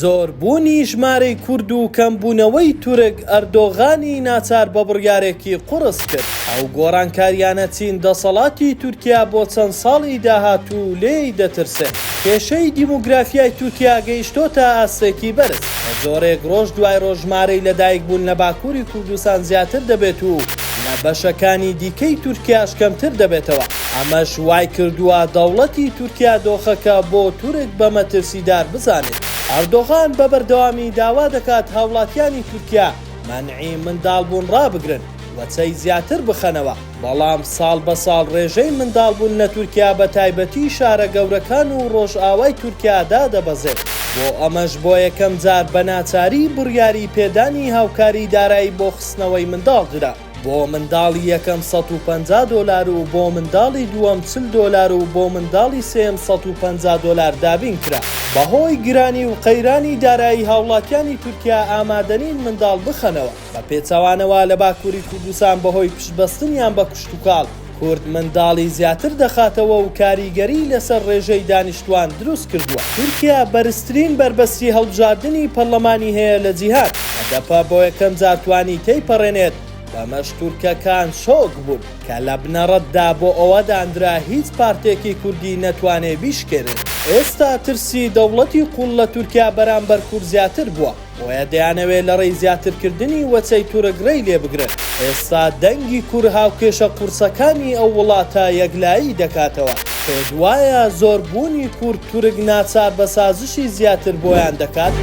زۆربوونی ژمارەی کورد و کەمبوونەوەی تورک ئەردۆغانی ناچار بە بڕیارێکی قورس کرد. ئەو گۆڕانکاریانە چین دەسەڵاتی تورکیا بۆ چەند ساڵی داهاتوو لێی دەترسێت. کێشەی دیموگرافیای تورکیا گەیشتۆتە ئاستێکی بەرز. لە زۆرێک ڕۆژ دوای ڕۆژمارەی لەدایکبوون لە باکووری کوردستان زیاتر دەبێت و لە بەشەکانی دیکەی تورکیاش کەمتر دەبێتەوە. ئەمەش وای کردووە دەوڵەتی تورکیا دۆخەکە بۆ تورک بە مەترسیدار بزانێت. ئەردۆغان بە بەردەوامی داوا دەکات هاوڵاتیانی تورکیا مەنعی منداڵبوون ڕابگرن وەچەی زیاتر بخەنەوە، بەڵام ساڵ بە ساڵ ڕێژەی منداڵبوون لە تورکیا بە تایبەتی شارە گەورەکان و ڕۆژئاوای تورکیادا دەبەزێت. بۆ ئەمەش بۆ یەکەم جار بە ناچاری بڕیاری پێدانی هاوکاری دارایی بۆ خستنەوەی منداڵدرا. بۆ منداڵی یەکەم $150 و بۆ منداڵی دووەم $40 و بۆ منداڵی سێم $150 دابین کرا. بەهۆی گرانی و قەیرانی دارایی هاوڵاتیانی تورکیا ئامادەنین منداڵ بخەنەوە. بە پێچەوانەوە لە باکووری کوردستان بەهۆی پشتبەستنیان بە کشتوکاڵ کورد منداڵی زیاتر دەخاتەوە و کاریگەری لەسەر ڕێژەی دانیشتوان دروست کردووە. تورکیا بەرزترین بربەستی هەڵبژاردننی پەرلەمانی هەیە لە جیهان. هەدەفە بۆ یەکەم جار توانی تێیپەڕێنێت بەمەش تورکەکان شۆک بوون کە لە بنەڕەتدا بۆ ئەوە دانرا هیچ پارتێکی کوردی نەتوانێ بیشکێنێت. ئێستا ترسی دەوڵەتی قوڵ لە تورکیا بەرامبەر کورد زیاتر بووە، بۆیە دەیانەوێت لە ڕێی زیاترکردنی وەچەی تورک ڕێی لێ بگرن. ئێستا دەنگی کوور هاوکێشە قورسەکانی ئەو وڵاتە یەکلایی دەکاتەوە. پێدوایە زۆربوونی کورد تورک ناچار بە سازشی زیاتر بۆیان دەکات